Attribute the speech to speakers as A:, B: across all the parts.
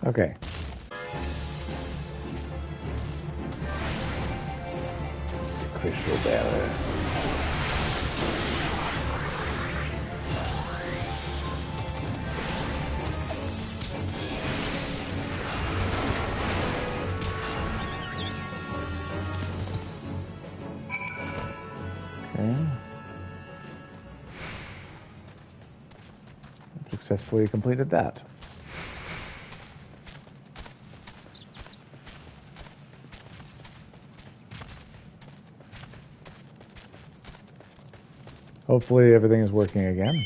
A: Okay. Crystal bearer. Okay. Successfully completed that. Hopefully everything is working again.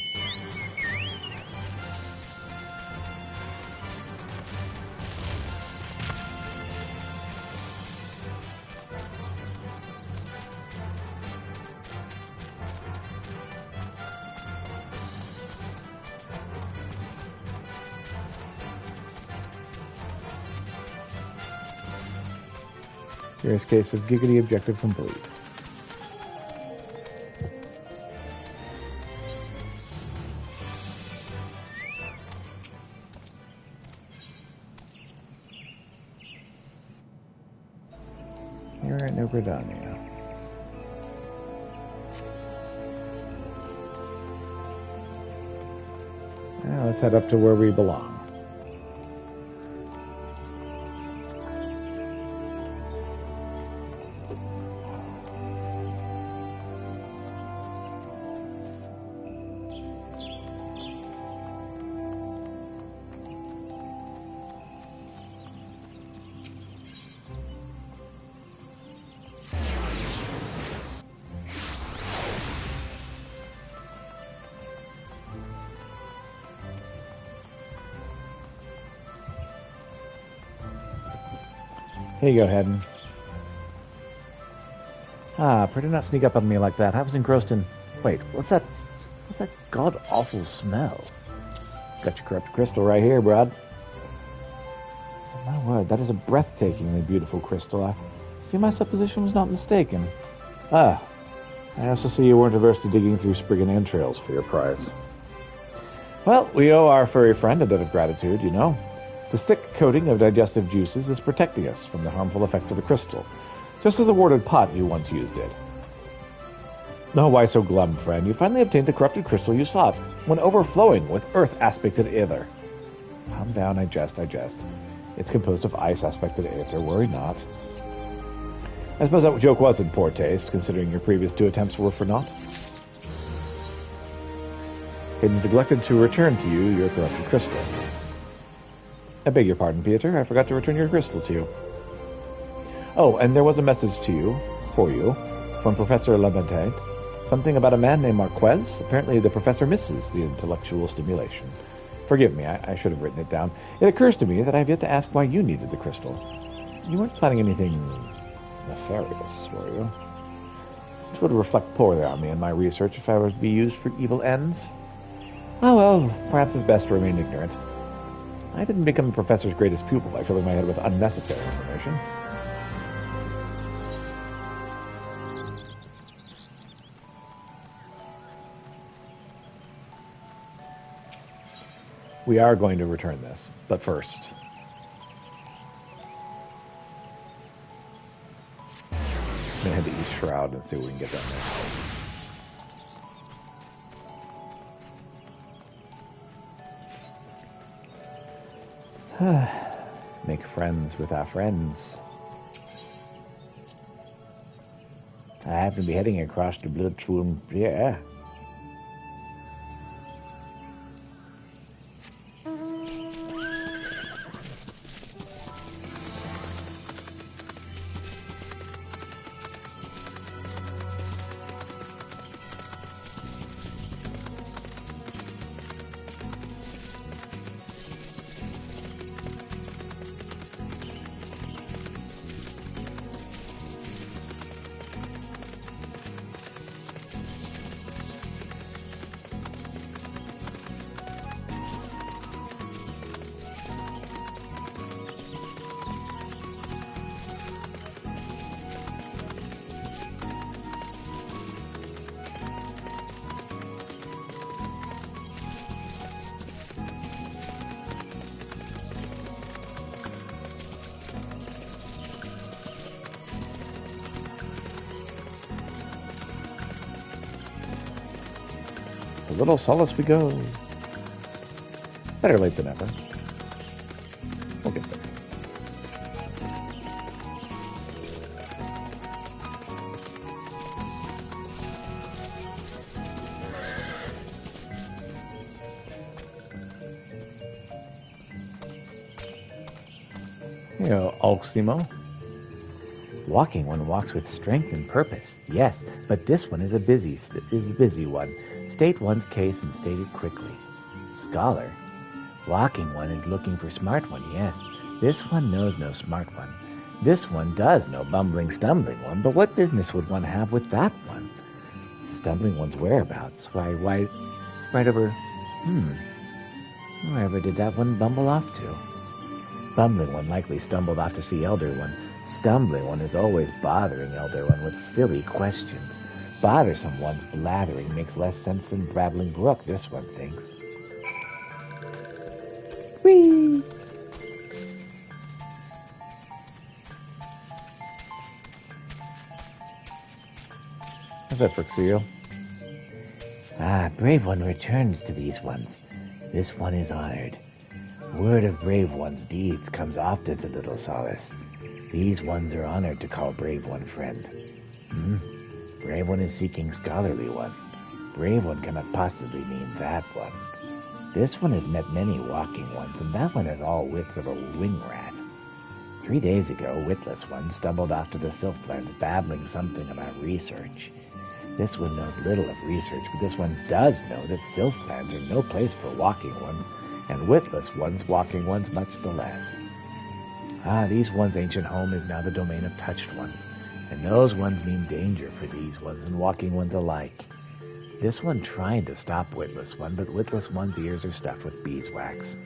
A: Serious case of giggity objective complete. Here at New Britannia. Now let's head up to where we belong. Here you go, Hedden. Better not sneak up on me like that. I was engrossed in... Wait, what's that god-awful smell? Got your corrupted crystal right here, Brad. My word, that is a breathtakingly beautiful crystal. I see my supposition was not mistaken. I also see you weren't averse to digging through Spriggan entrails for your prize. Well, we owe our furry friend a bit of gratitude, you know. The thick coating of digestive juices is protecting us from the harmful effects of the crystal, just as the warded pot you once used did. Oh, why so glum, friend? You finally obtained the corrupted crystal you sought, when overflowing with earth-aspected aether. Calm down, I jest. It's composed of ice-aspected aether, worry not. I suppose that joke was in poor taste, considering your previous 2 attempts were for naught. It neglected to return to you your corrupted crystal. I beg your pardon, Peter. I forgot to return your crystal to you. Oh, and there was a message for you, from Professor Labonte. Something about a man named Marquez. Apparently the professor misses the intellectual stimulation. Forgive me, I should have written it down. It occurs to me that I have yet to ask why you needed the crystal. You weren't planning anything nefarious, were you? It would reflect poorly on me in my research if I were to be used for evil ends. Oh well, perhaps it's best to remain ignorant. I didn't become the professor's greatest pupil by filling my head with unnecessary information. We are going to return this, but first... I'm going to head to East Shroud and see what we can get done there. Make friends with our friends. I happen to be heading across the blood-swoon pier. little solace we go. Better late than never. We'll get there. You know, Ulximo. Walking one walks with strength and purpose. Yes, but this one is a busy one. State one's case and state it quickly. Scholar. Walking one is looking for smart one. Yes, this one knows no smart one. This one does know bumbling, stumbling one, but what business would one have with that one? Stumbling one's whereabouts. Why, right over... Wherever did that one bumble off to? Bumbling one likely stumbled off to see Elder One. Stumbling one is always bothering Elder One with silly questions. Bothersome one's blathering makes less sense than babbling brook, this one thinks. Whee! How's that for Xio? Brave one returns to these ones. This one is honored. Word of brave one's deeds comes often to Little Solace. These ones are honored to call brave one friend. Brave one is seeking scholarly one. Brave one cannot possibly mean that one. This one has met many walking ones, and that one has all wits of a wing rat. 3 days ago, witless one stumbled off to the Sylphland, babbling something about research. This one knows little of research, but this one does know that Sylphlands are no place for walking ones, and witless ones walking ones much the less. These ones' ancient home is now the domain of touched ones, and those ones mean danger for these ones and walking ones alike. This one tried to stop witless one, but witless one's ears are stuffed with beeswax.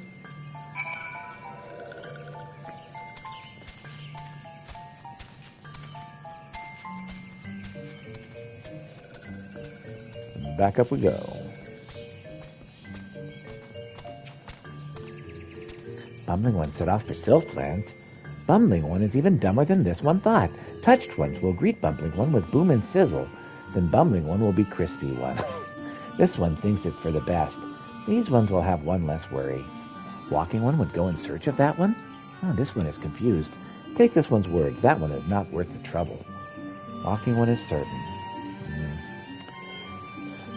A: Back up we go. Bumbling one set off for Sylphlands. Bumbling one is even dumber than this one thought. Touched ones will greet bumbling one with boom and sizzle. Then bumbling one will be crispy one. This one thinks it's for the best. These ones will have one less worry. Walking one would go in search of that one? This one is confused. Take this one's words. That one is not worth the trouble. Walking one is certain.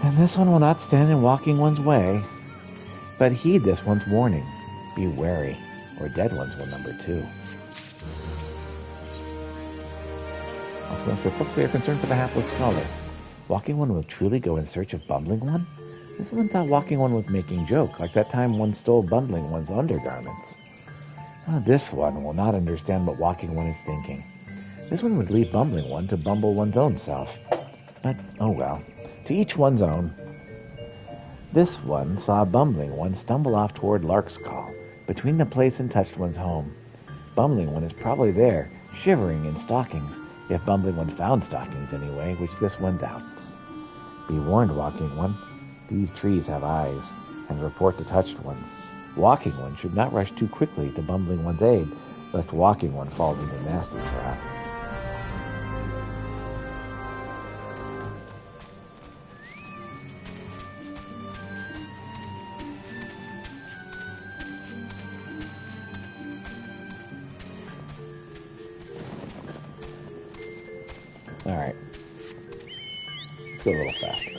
A: And this one will not stand in walking one's way. But heed this one's warning. Be wary, or dead ones will number 2. Also, for folks we are concerned for the hapless scholar. Walking one will truly go in search of bumbling one? This one thought walking one was making joke, like that time one stole bumbling one's undergarments. This one will not understand what walking one is thinking. This one would leave bumbling one to bumble one's own self. But, oh well. To each one's own. This one saw bumbling one stumble off toward Lark's Call, between the place and touched one's home. Bumbling one is probably there, shivering in stockings, if bumbling one found stockings anyway, which this one doubts. Be warned, walking one. These trees have eyes, and report to touched ones. Walking one should not rush too quickly to bumbling one's aid, lest walking one falls into a nasty trap. Alright. Let's go a little faster.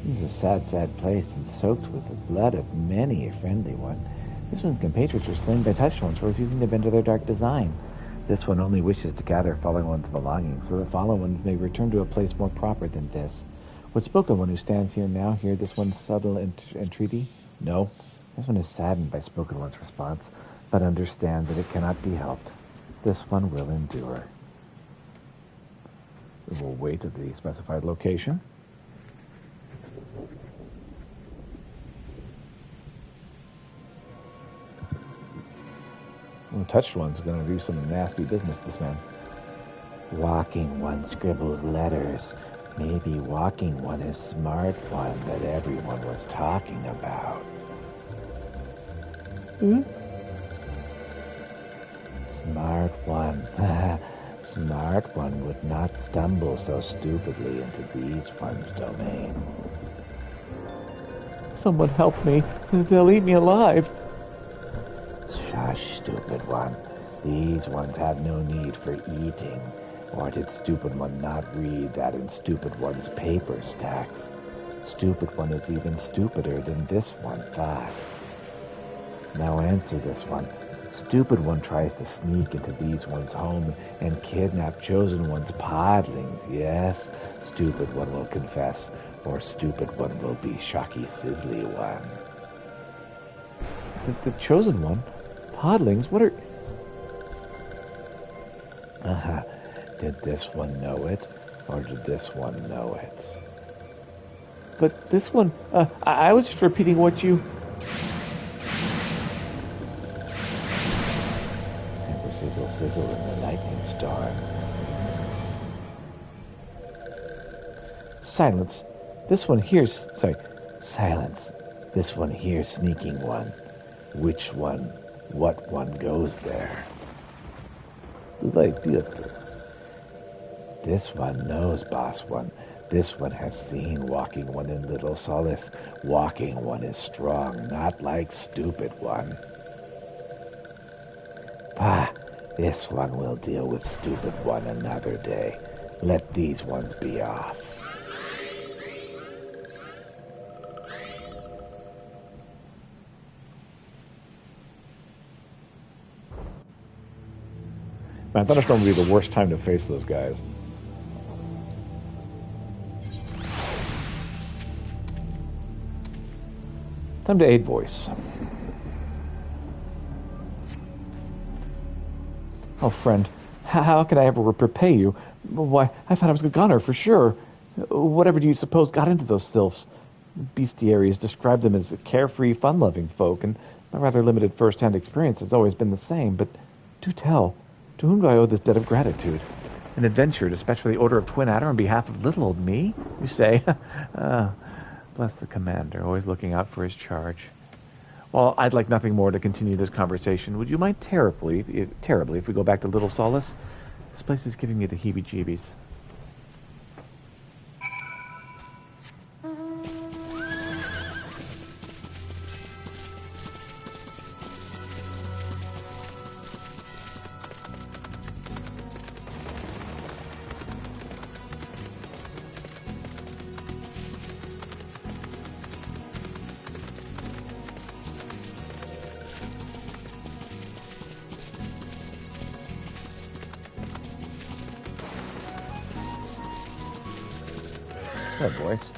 A: This is a sad, sad place, and soaked with the blood of many a friendly one. This one's compatriots were slain by touched ones for refusing to bend to their dark design. This one only wishes to gather fallen one's belongings, so that fallen ones may return to a place more proper than this. Would spoken one who stands here now hear this one's subtle entreaty? No. This one is saddened by spoken one's response, but understand that it cannot be helped. This one will endure. We will wait at the specified location. Touched one's going to do some nasty business, this man. Walking one scribbles letters.
B: Maybe Walking One is Smart One that everyone was talking about.
A: Hmm?
B: Smart One. Smart One would not stumble so stupidly into these one's domain.
A: Someone help me. They'll eat me alive.
B: Shush, Stupid One. These ones have no need for eating. Or did Stupid One not read that in Stupid One's paper stacks? Stupid One is even stupider than this one thought. Now answer this one. Stupid One tries to sneak into these one's home and kidnap Chosen One's podlings. Yes, Stupid One will confess, or Stupid One will be Shocky Sizzly One.
A: The Chosen One? Podlings? What are...
B: Did this one know it, or did this one know it?
A: But this one... I was just repeating what you...
B: Sizzle, sizzle in the lightning storm.
A: Silence. This one here's... Sorry.
B: Silence. This one here, sneaking one. Which one? What one goes there? This one knows, Boss One. This one has seen Walking One in Little Solace. Walking One is strong, not like Stupid One. Bah, this one will deal with Stupid One another day. Let these ones be off.
A: Man, Thunderstorm would be the worst time to face those guys. Time to aid voice. Oh, friend, how could I ever repay you? Why, I thought I was a gunner for sure. Whatever do you suppose got into those sylphs? Bestiaries describe them as carefree, fun-loving folk, and my rather limited first-hand experience has always been the same. But do tell, to whom do I owe this debt of gratitude? An adventure to dispatch for the Order of Twin Adder on behalf of little old me, you say? Bless the commander, always looking out for his charge. Well, I'd like nothing more to continue this conversation. Would you mind terribly if we go back to Little Solace? This place is giving me the heebie-jeebies. Good voice.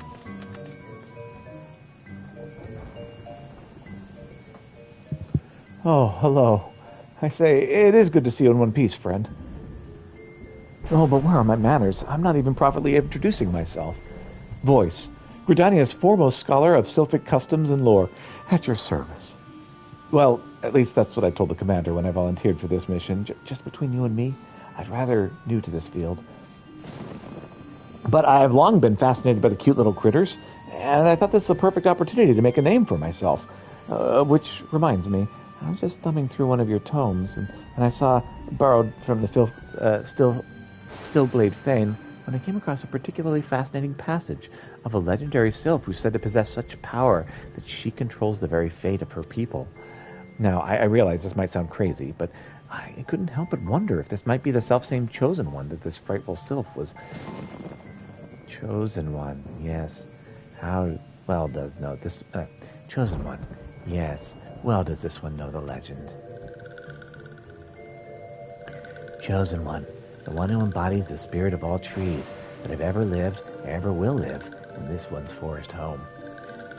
A: Oh, hello. I say, it is good to see you in one piece, friend. Oh, but where are my manners? I'm not even properly introducing myself. Voice. Gridania's foremost scholar of Sylphic customs and lore. At your service. Well, at least that's what I told the commander when I volunteered for this mission. Just between you and me, I'd rather new to this field. But I've long been fascinated by the cute little critters, and I thought this was a perfect opportunity to make a name for myself. Which reminds me, I was just thumbing through one of your tomes, and I saw, borrowed from the Stillblade Fane, when I came across a particularly fascinating passage of a legendary sylph who's said to possess such power that she controls the very fate of her people. Now, I realize this might sound crazy, but I couldn't help but wonder if this might be the selfsame Chosen One that this frightful sylph was... Chosen One, yes. How well does know this... Chosen One, yes. Well does this one know the legend. Chosen One, the one who embodies the spirit of all trees that have ever lived or ever will live in this one's forest home.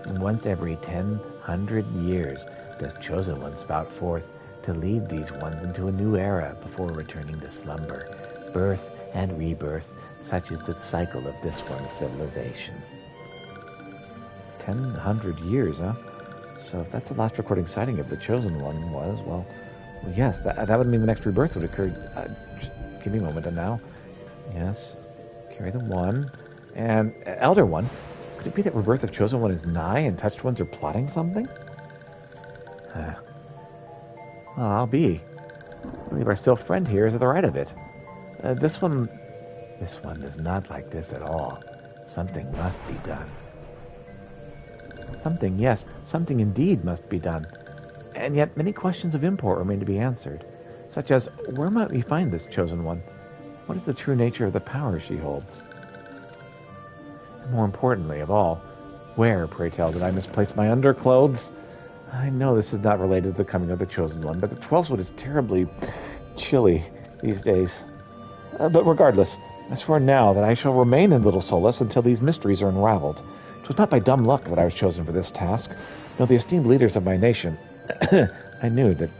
A: And once every 100 years does Chosen One spout forth to lead these ones into a new era before returning to slumber, birth and rebirth. Such is the cycle of this one's civilization. 100 years, huh? So if that's the last recording sighting of the Chosen One was, well yes, that would mean the next rebirth would occur. Just give me a moment, and now, yes, carry the one, And Elder One, could it be that rebirth of Chosen One is nigh and Touched Ones are plotting something? I'll be. I believe our still friend here is at the right of it. This one is not like this at all. Something must be done. Something, yes, something indeed must be done. And yet many questions of import remain to be answered, such as, where might we find this Chosen One? What is the true nature of the power she holds? And more importantly of all, where, pray tell, did I misplace my underclothes? I know this is not related to the coming of the Chosen One, but the 12th is terribly chilly these days. But regardless, I swear now that I shall remain in Little Solace until these mysteries are unraveled. It was not by dumb luck that I was chosen for this task. No, the esteemed leaders of my nation. I knew that.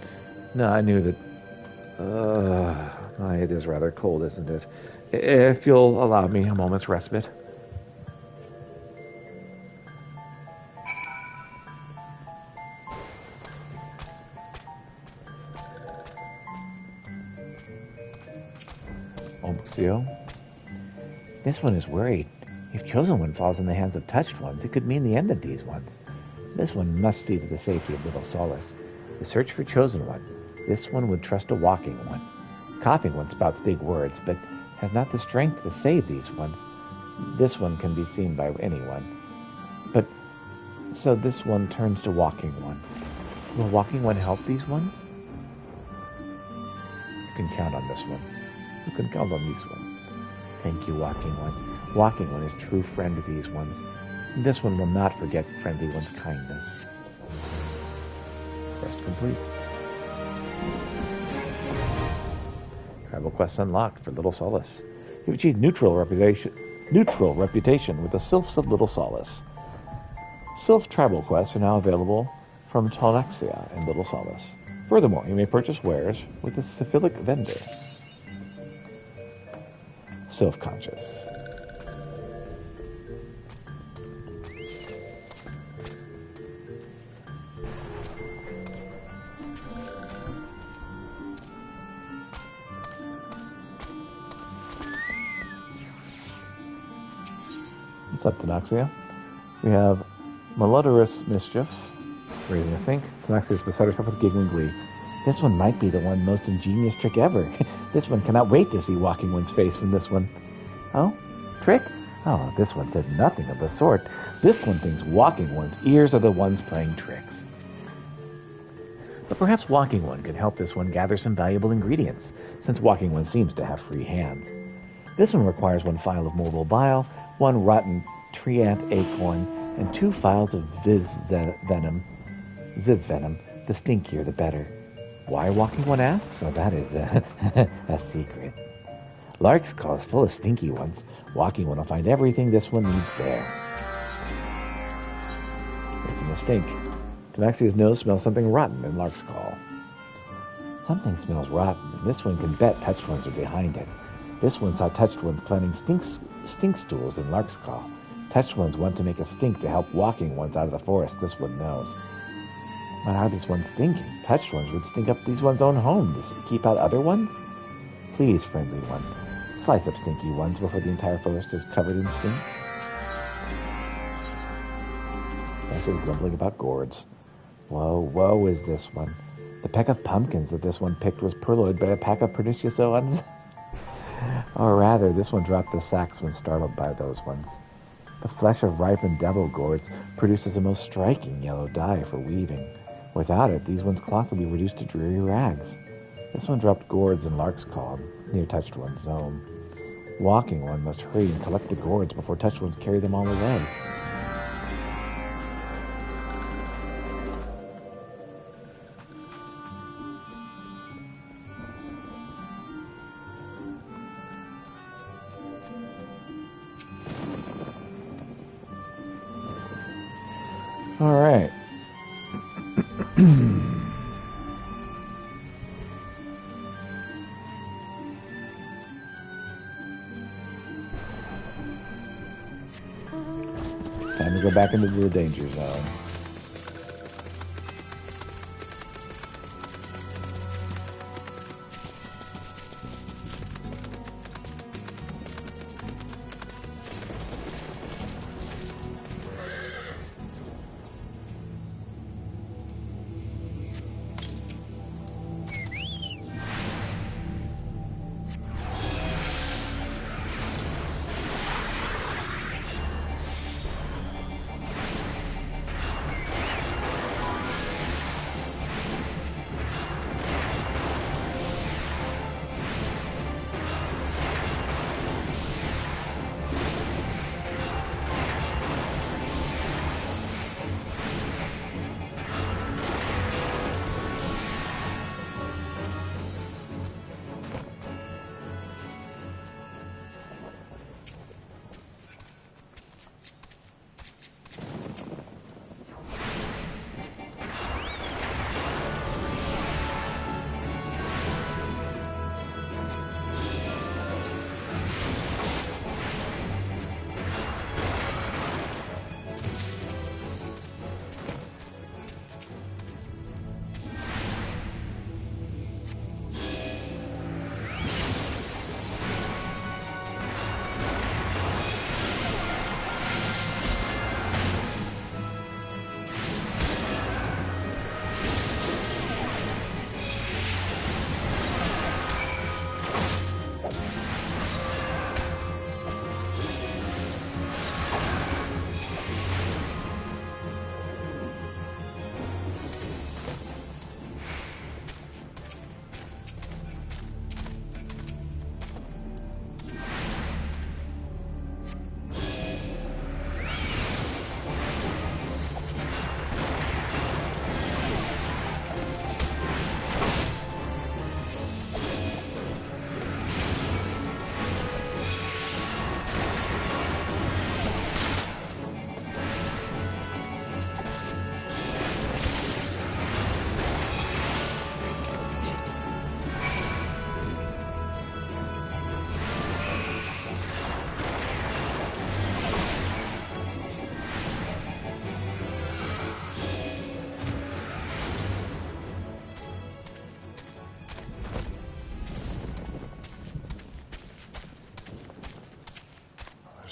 A: It is rather cold, isn't it? If you'll allow me a moment's respite. Monsieur, this one is worried. If Chosen One falls in the hands of Touched Ones, it could mean the end of these ones. This one must see to the safety of Little Solace. The search for Chosen One. This one would trust a Walking One. Coughing One spouts big words, but has not the strength to save these ones. This one can be seen by anyone. But, so this one turns to Walking One. Will Walking One help these ones? You can count on this one. You can count on this one. Thank you, Walking One. Walking One is true friend to these ones. This one will not forget Friendly One's kindness. Quest complete. Travel quest unlocked for Little Solace. You've achieved neutral reputation with the Sylphs of Little Solace. Sylph travel quests are now available from Tolnaxia in Little Solace. Furthermore, you may purchase wares with a syphilic vendor. Sylph conscious. What's up, Tanaxia? We have Malodorous Mischief, raising a sink. Tanaxia is beside herself with giggling glee. This one might be the one most ingenious trick ever. This one cannot wait to see Walking One's face from this one. Oh? Trick? Oh, this one said nothing of the sort. This one thinks Walking One's ears are the ones playing tricks. But perhaps Walking One could help this one gather some valuable ingredients, since Walking One seems to have free hands. This one requires 1 phial of mobile bile, 1 rotten treanth acorn, and 2 phials of ziz venom. The stinkier the better. Why, Walking One asks? So that is a secret. Lark's Call is full of stinky ones. Walking One will find everything this one needs there. It's in the stink. Tamaxia's nose smells something rotten in Lark's Call. Something smells rotten, and this one can bet Touched Ones are behind it. This one saw Touched Ones planting stink stools in Lark's Call. Touched Ones want to make a stink to help Walking Ones out of the forest, this one knows. What are these ones thinking? Touched Ones would stink up these ones' own home to keep out other ones? Please, Friendly One, slice up stinky ones before the entire forest is covered in stink. That's just grumbling about gourds. Woe is this one. The peck of pumpkins that this one picked was purloined by a pack of pernicious ones. Or rather, this one dropped the sacks when startled by those ones. The flesh of ripened devil gourds produces a most striking yellow dye for weaving. Without it, these ones' cloth will be reduced to dreary rags. This one dropped gourds in Lark's Call, near Touched One's home. Walking One must hurry and collect the gourds before Touched Ones carry them all away. All right. Time to go back into the danger zone.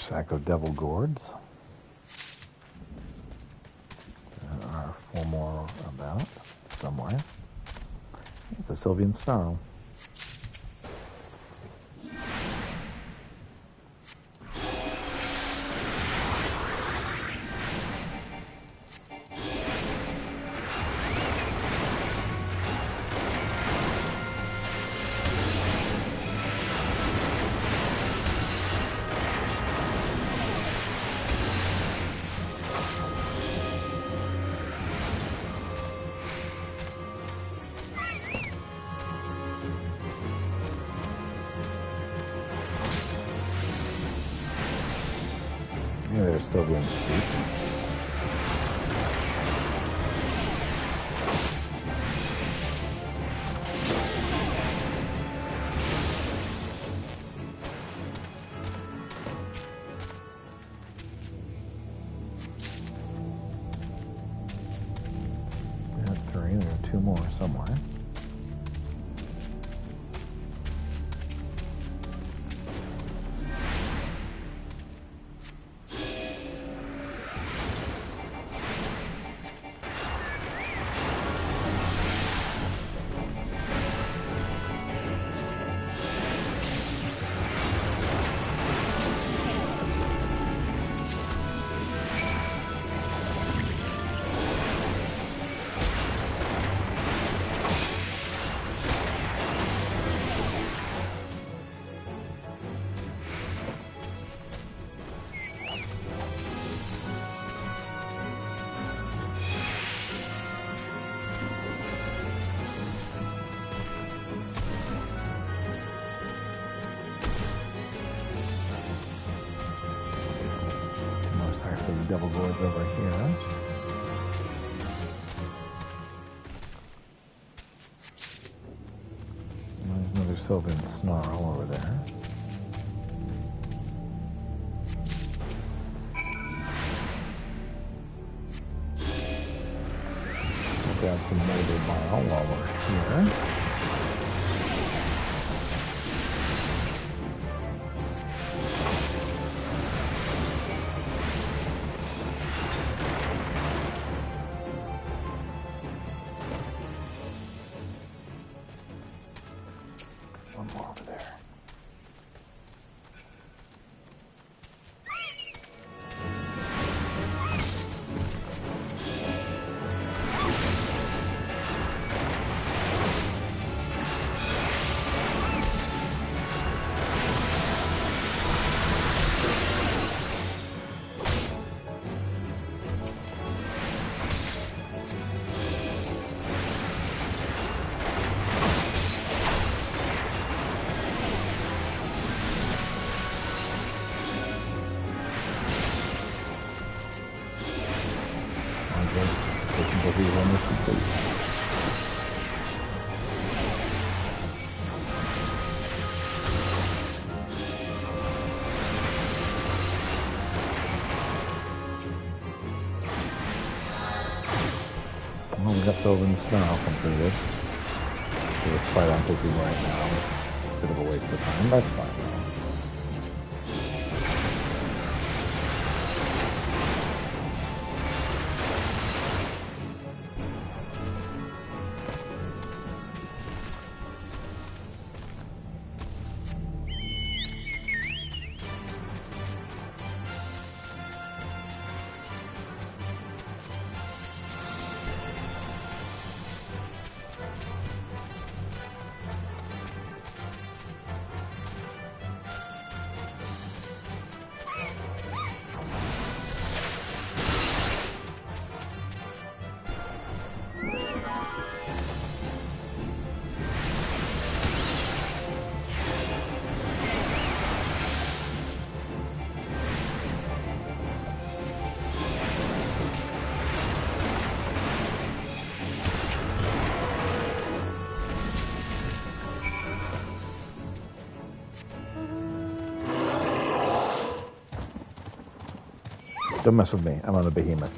B: sack of devil gourds. There are 4 more about somewhere. It's a Sylvian snarl. Yeah, there's Sylvian street. That's 3. There are 2 more somewhere. Some devil gourds over here. There's another Sylvan snarl over there. We'll grab some molder bile while we're here. One more over there. Everyone is complete. Well, we got Sylvan Snarl completed. So this fight I'm taking right now is a bit of a waste of time. That's fine though. Don't mess with me. I'm on a behemoth.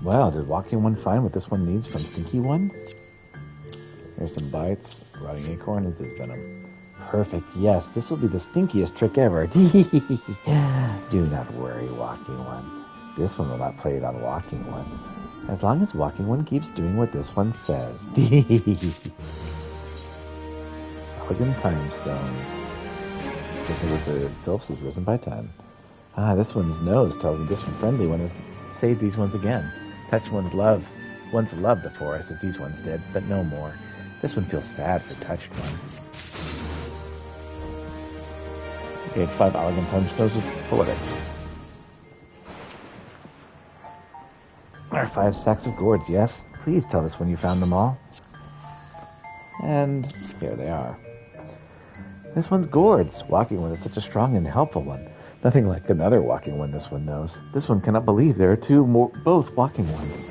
B: Well, did Walking One find what this one needs from Stinky Ones?
A: Here's some bites. Rotting acorn is his venom.
B: Perfect, yes. This will be the stinkiest trick ever. Do not worry, Walking One. This one will not play it on Walking One. As long as Walking One keeps doing what this one says.
A: Elegant time stones. Looking with the sylphs has risen by 10.
B: This one's nose tells me this one friendly one has saved these ones again. Touch one's love. Once loved the forest as these ones did, but no more. This one feels sad for touched one.
A: Gate 5 elegant time stones of poetics.
B: There are 5 sacks of gourds, yes? Please tell us when you found them all.
A: And here they are.
B: This one's gourds. Walking One is such a strong and helpful one. Nothing like another Walking One this one knows. This one cannot believe there are both Walking Ones.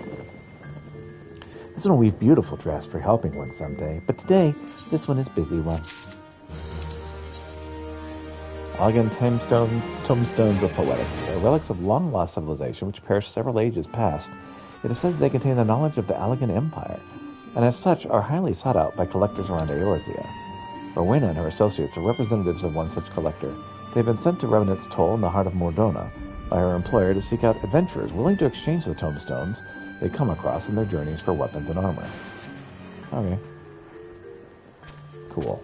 B: This one will weave beautiful dress for helping one someday, but today, this one is busy one.
A: Elegant tombstones of poetics are relics of long-lost civilization which perished several ages past. It is said that they contain the knowledge of the Allegan Empire, and as such are highly sought out by collectors around Eorzea. Rowena and her associates are representatives of one such collector. They have been sent to Revenant's Toll in the heart of Mordona by her employer to seek out adventurers willing to exchange the tombstones they come across in their journeys for weapons and armor. Okay. Cool.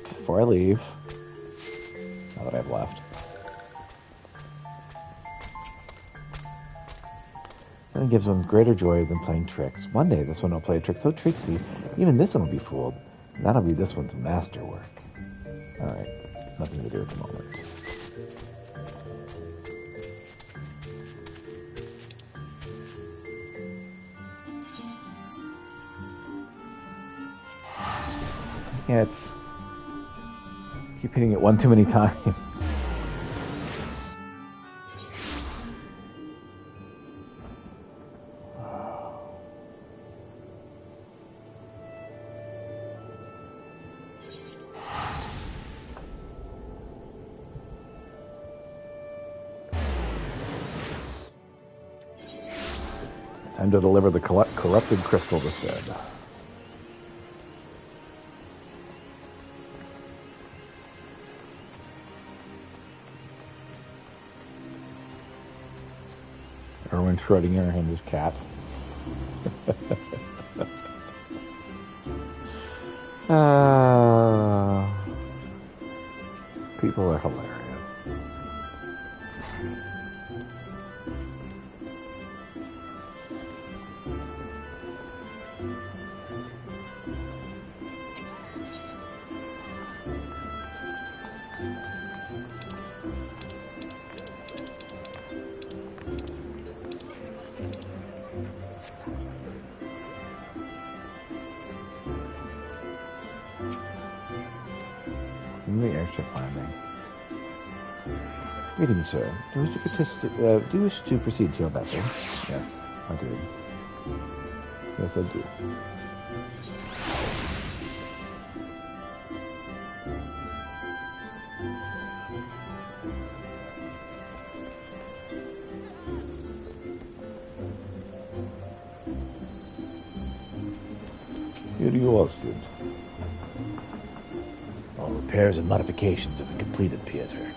A: Before I leave, now that I've left,
B: And it gives one greater joy than playing tricks. One day this one will play a trick so tricksy, even this one will be fooled. And that'll be this one's masterwork.
A: alright, nothing to do at the moment. Yeah, it's... keep hitting it one too many times. Time to deliver the corrupted crystal to Sid. Erwin Schrödinger and his cat. People are hilarious. In the airship landing.
B: Greetings, sir. Do you wish to proceed to your vessel?
A: Yes, I do. Yes, I do. Here you are, Sid.
C: All repairs and modifications have been completed, Pieter.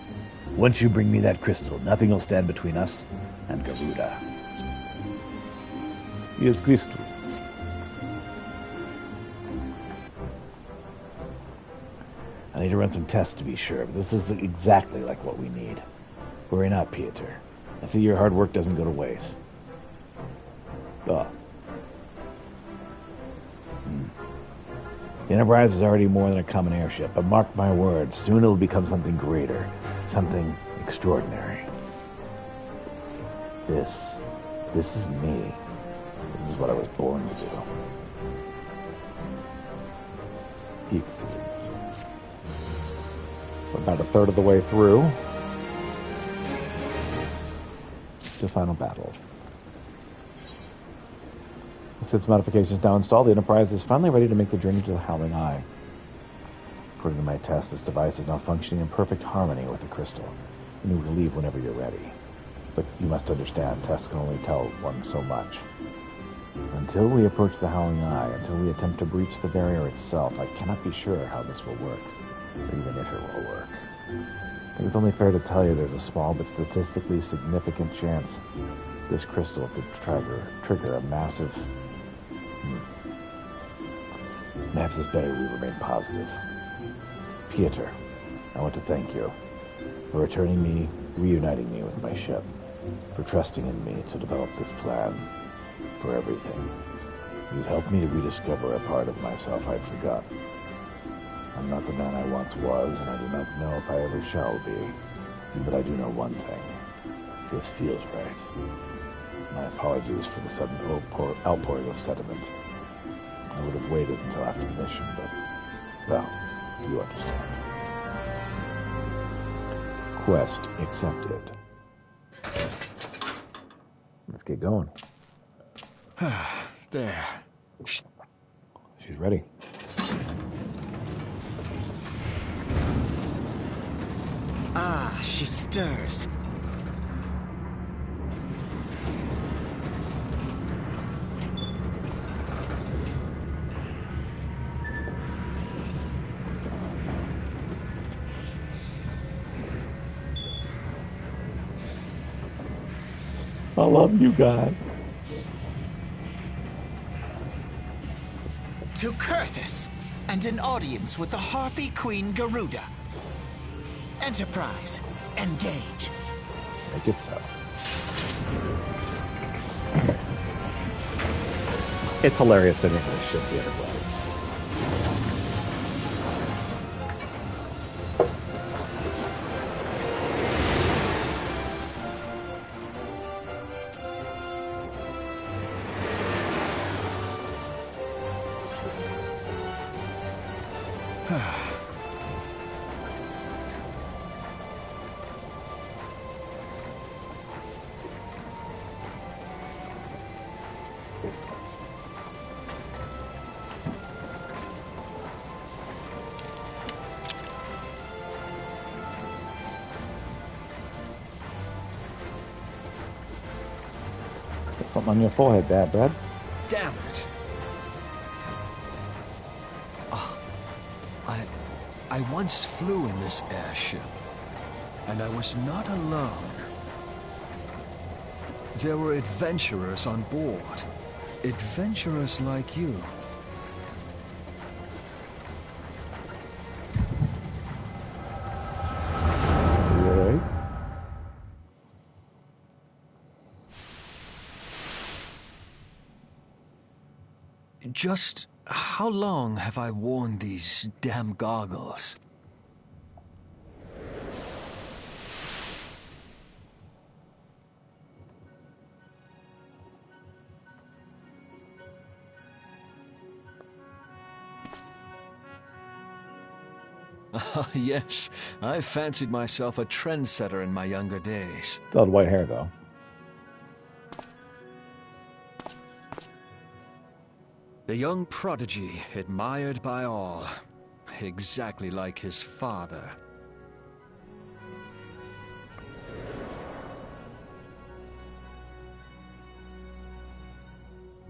C: Once you bring me that crystal, nothing will stand between us and Garuda.
A: Yes, crystal.
C: I need to run some tests to be sure, but this is exactly like what we need. Worry not, Pieter. I see your hard work doesn't go to waste. The Enterprise is already more than a common airship, but mark my words, soon it'll become something greater, something extraordinary.
B: This is me. This is what I was born to do.
A: Excellent. We're about a third of the way through the final battle. Since modifications now installed, the Enterprise is finally ready to make the journey to the Howling Eye. According to my test, this device is now functioning in perfect harmony with the crystal, and you will leave whenever you're ready.
C: But you must understand, tests can only tell one so much. Until we approach the Howling Eye, until we attempt to breach the barrier itself, I cannot be sure how this will work, or even if it will work. I think it's only fair to tell you there's a small but statistically significant chance this crystal could trigger a massive... Perhaps it's better we remain positive. Pieter, I want to thank you for reuniting me with my ship, for trusting in me to develop this plan, for everything. You've helped me to rediscover a part of myself I'd forgotten. I'm not the man I once was, and I do not know if I ever shall be. But I do know one thing. This feels right. My apologies for the sudden outpouring of sentiment. I would have waited until after the mission, but, well, you understand. Quest accepted. Let's get going.
D: There.
C: She's ready.
D: Ah, she stirs.
C: I love you guys.
D: To Kurthus, and an audience with the Harpy Queen Garuda. Enterprise, engage.
C: Make it so. It's hilarious that English should be Enterprise. Got something on your forehead there, Brad.
D: Damn it. I once flew in this airship, and I was not alone. There were adventurers on board. Adventurers like you.
C: Right.
D: Just how long have I worn these damn goggles? Ah, yes. I fancied myself a trendsetter in my younger days.
C: Still had white hair, though.
D: The young prodigy, admired by all. Exactly like his father.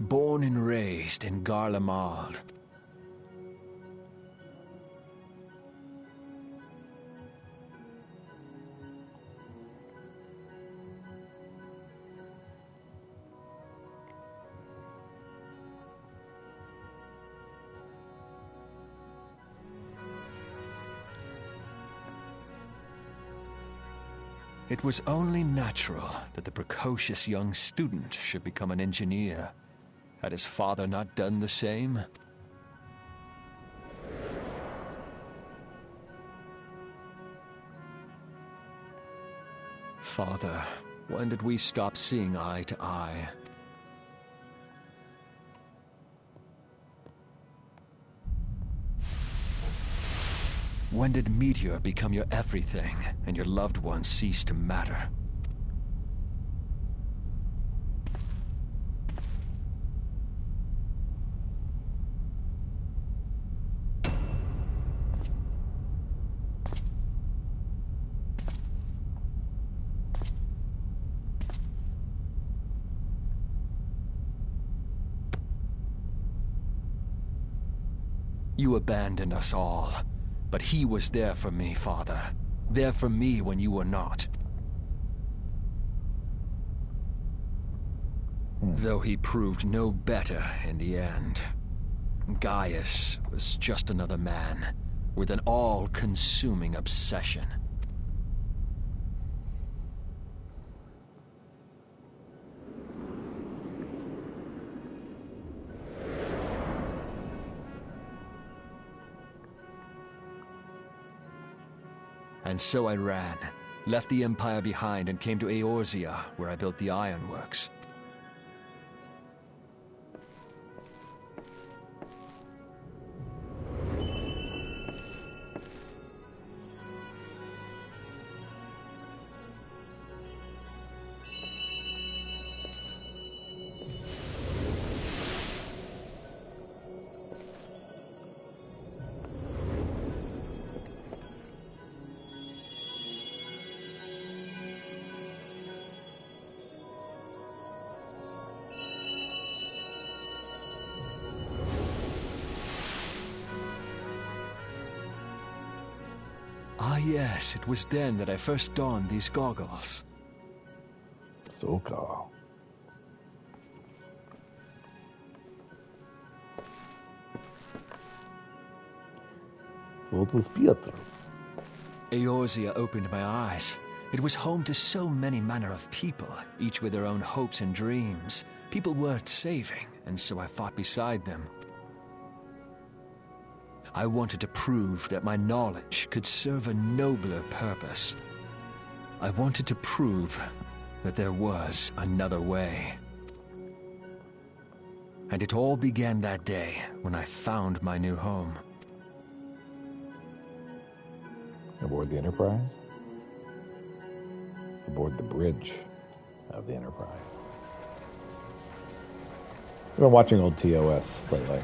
D: Born and raised in Garlemald. It was only natural that the precocious young student should become an engineer. Had his father not done the same? Father, when did we stop seeing eye to eye? When did Meteor become your everything, and your loved ones cease to matter? You abandoned us all, but he was there for me, Father. There for me when you were not. Though he proved no better in the end. Gaius was just another man, with an all-consuming obsession. And so I ran, left the Empire behind and came to Eorzea, where I built the ironworks. Ah yes, it was then that I first donned these goggles.
C: Soka. What was Pietro?
D: Eorzea opened my eyes. It was home to so many manner of people, each with their own hopes and dreams. People worth saving, and so I fought beside them. I wanted to prove that my knowledge could serve a nobler purpose. I wanted to prove that there was another way. And it all began that day when I found my new home.
C: Aboard the Enterprise? Aboard the bridge of the Enterprise. I've been watching old TOS lately.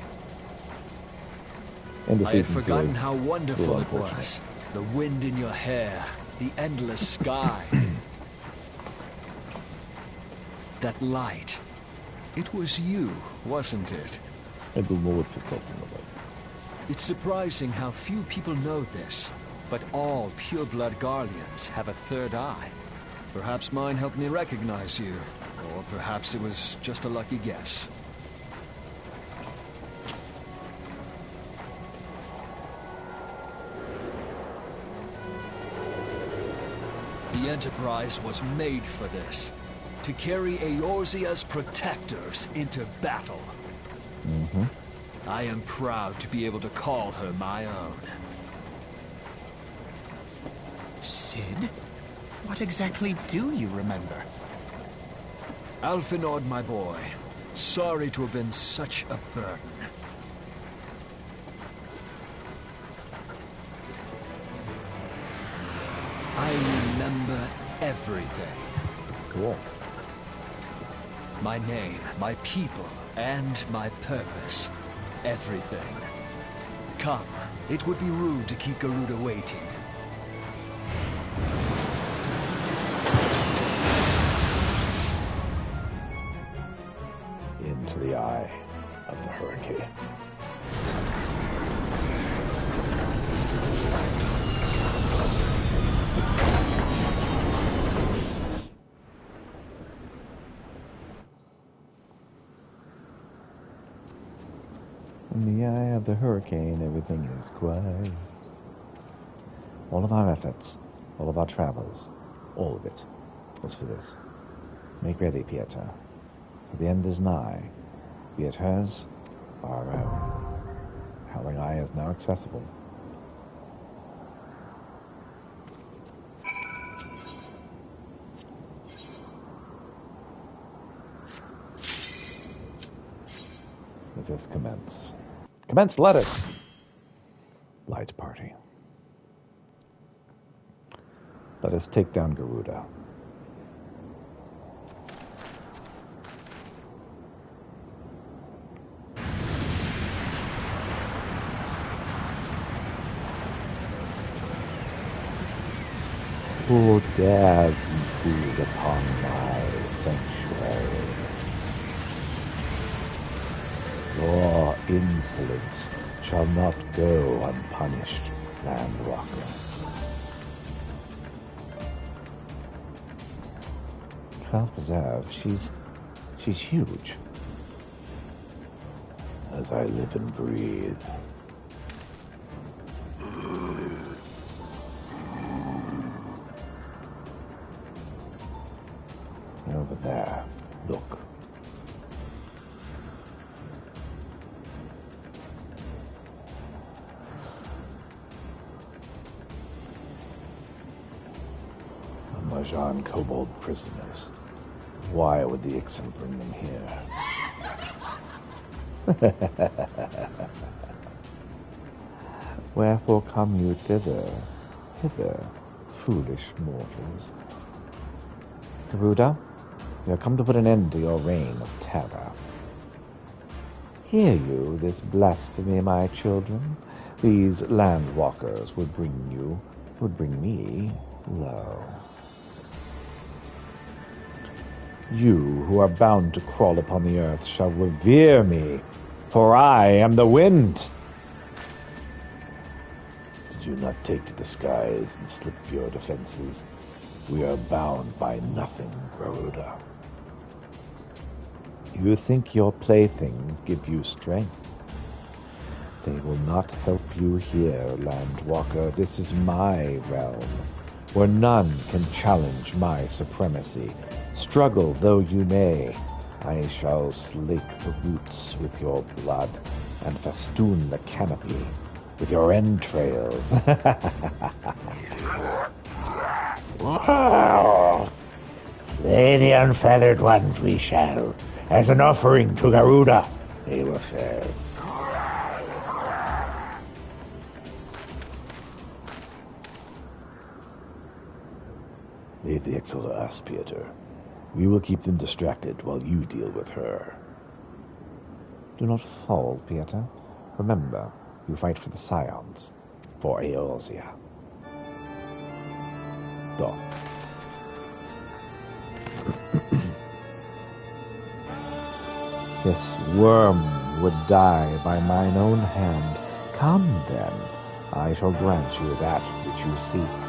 D: I had forgotten how wonderful it was. The wind in your hair, the endless sky. That light. It was you, wasn't it?
C: I don't know what you're talking about.
D: It's surprising how few people know this, but all pureblood Garleans have a third eye. Perhaps mine helped me recognize you, or perhaps it was just a lucky guess. The Enterprise was made for this. To carry Eorzea's protectors into battle. I am proud to be able to call her my own.
E: Sid? What exactly do you remember?
D: Alphinaud, my boy. Sorry to have been such a burden. I remember everything.
C: Cool.
D: My name, my people, and my purpose. Everything. Come, it would be rude to keep Garuda waiting.
C: Into the eye of the hurricane. In the eye of the hurricane, everything is quiet. All of our efforts, all of our travels, all of it was for this. Make ready, Pietro. For the end is nigh, be it hers or our own. Howling Eye is now accessible. Let us commence. Commence, let us! Light party. Let us take down Garuda. Who dares intrude upon my sanctuary? Your insolence shall not go unpunished, Landwalker.
B: Well preserved. She's huge.
C: As I live and breathe. Over there, look. Marjan Kobold prisoners. Why would the Ixen bring them here?
B: Wherefore come you hither, foolish mortals? Garuda, you have come to put an end to your reign of terror. Hear you this blasphemy, my children? These landwalkers would bring me low. You who are bound to crawl upon the earth shall revere me, for I am the wind.
C: Did you not take to the skies and slip your defenses? We are bound by nothing, Garuda.
B: You think your playthings give you strength? They will not help you here, Landwalker. This is my realm, where none can challenge my supremacy. Struggle though you may, I shall slake the roots with your blood and festoon the canopy with your entrails.
C: Slay the unfeathered ones we shall, as an offering to Garuda. They will serve. Leave the Ixel to us, Pieter. We will keep them distracted while you deal with her.
B: Do not fall, Pieter. Remember, you fight for the Scions, for Eorzea.
C: Though.
B: This worm would die by mine own hand. Come, then. I shall grant you that which you seek.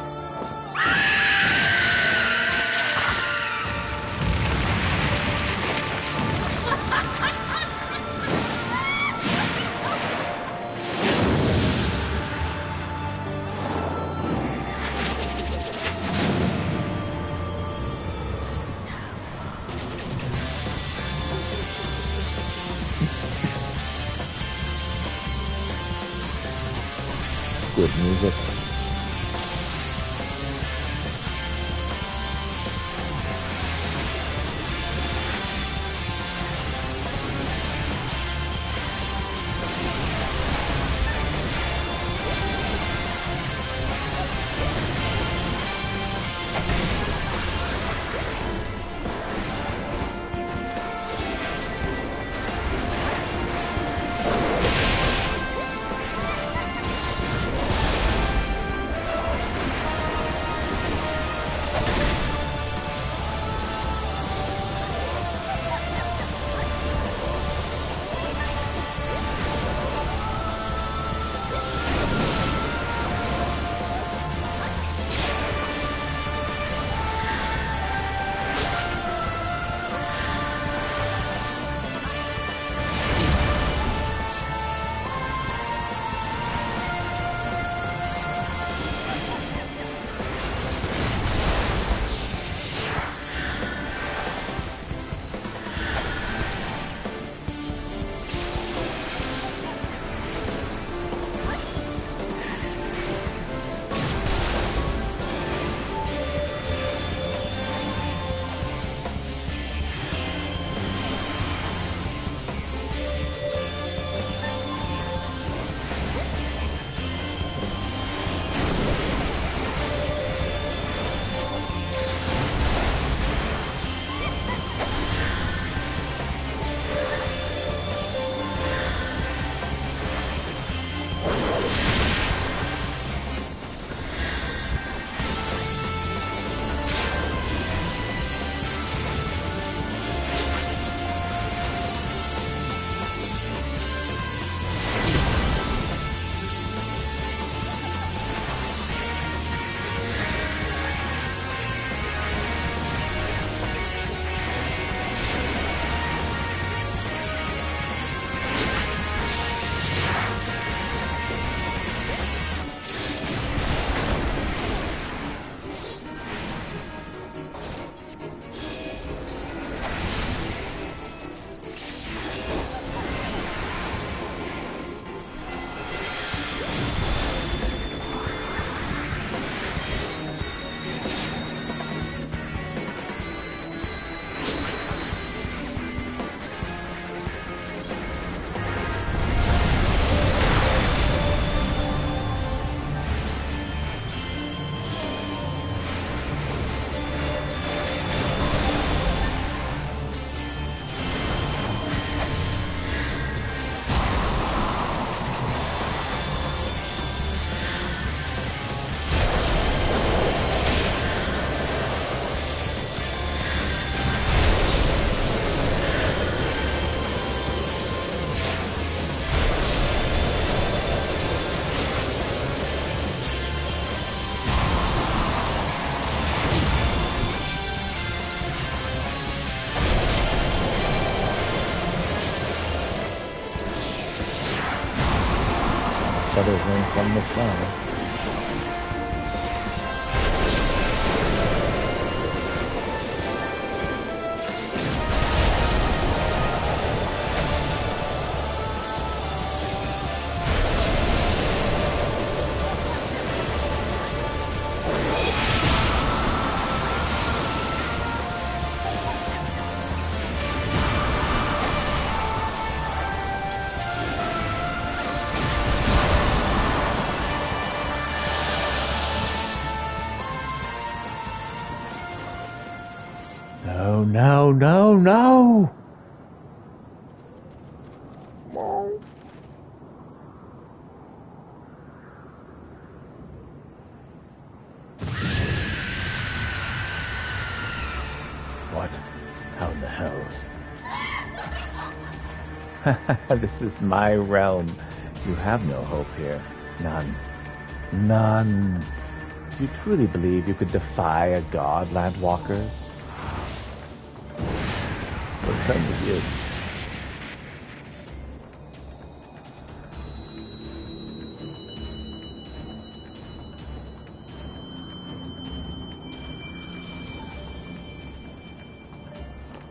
B: Good music.
C: feathers rain from the sky. No, no, no, no! What? How in the hells? This is my realm. You have no hope here. None. None. Do you truly believe you could defy a god, Landwalkers? What kind of you?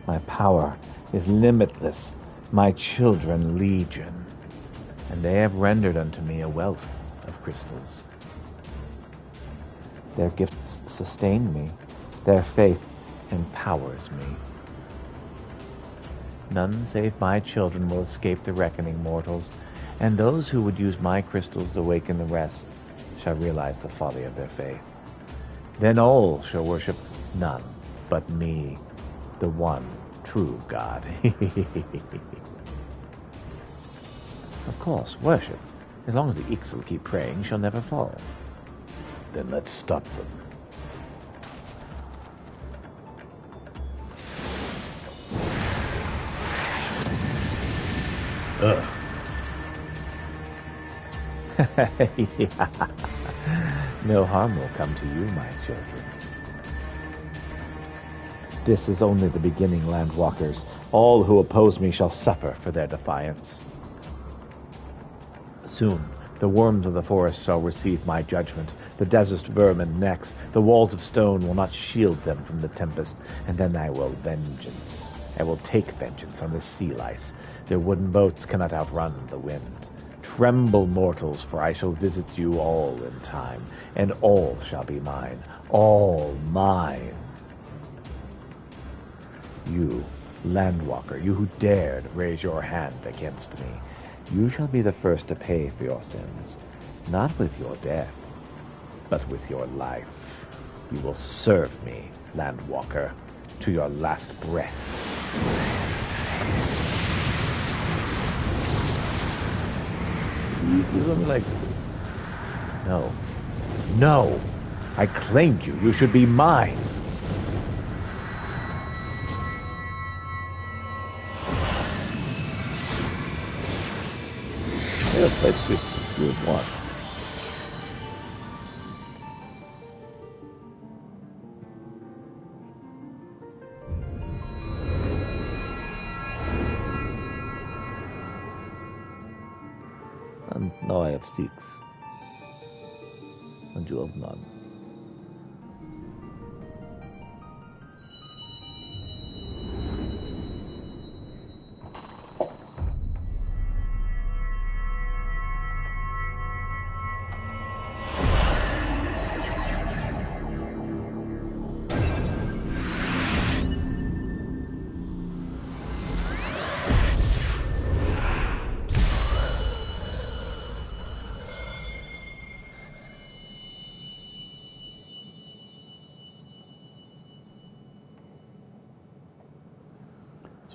C: My power is limitless, my children legion, and they have rendered unto me a wealth of crystals. Their gifts sustain me, their faith empowers me. None save my children will escape the reckoning, mortals, and those who would use my crystals to awaken the rest shall realize the folly of their faith. Then all shall worship none but me, the one true God. Of course, worship. As long as the Ixal keep praying, shall never fall. Then let's stop them. Ugh. Yeah. No harm will come to you, my children. This is only the beginning, Landwalkers. All who oppose me shall suffer for their defiance. Soon, the worms of the forest shall receive my judgment, the desert vermin next. The walls of stone will not shield them from the tempest, and then I will take vengeance on the sea lice. Their wooden boats cannot outrun the wind. Tremble, mortals, for I shall visit you all in time, and all shall be mine, all mine. You, Landwalker, you who dared raise your hand against me, you shall be the first to pay for your sins, not with your death, but with your life. You will serve me, Landwalker, to your last breath. No. No! I claimed you. You should be mine. Yes, let's just do one. And now I have 6. And you have none.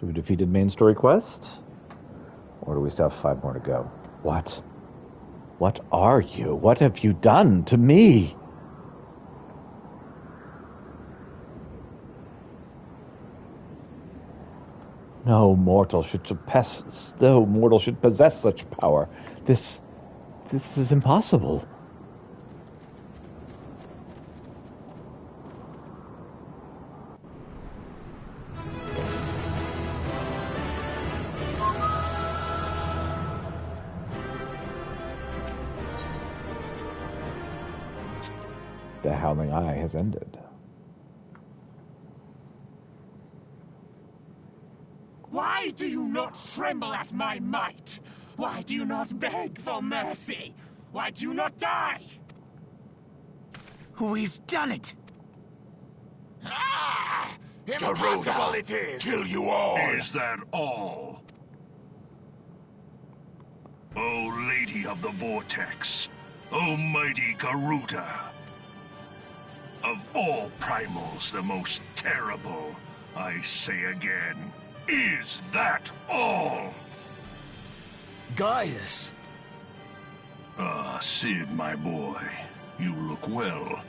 C: So we defeated main story quest? Or do we still have 5 more to go? What? What are you? What have you done to me? No mortal should possess such power. This is impossible.
A: The Howling Eye has ended.
E: Why do you not tremble at my might? Why do you not beg for mercy? Why do you not die? We've done it!
F: Ah! Impossible it is! Kill you all!
G: Is that all? O Lady of the Vortex, O mighty Garuda, of all primals the most terrible, I say again, is that all?
D: Gaius!
G: Ah, Sid, my boy, you look well.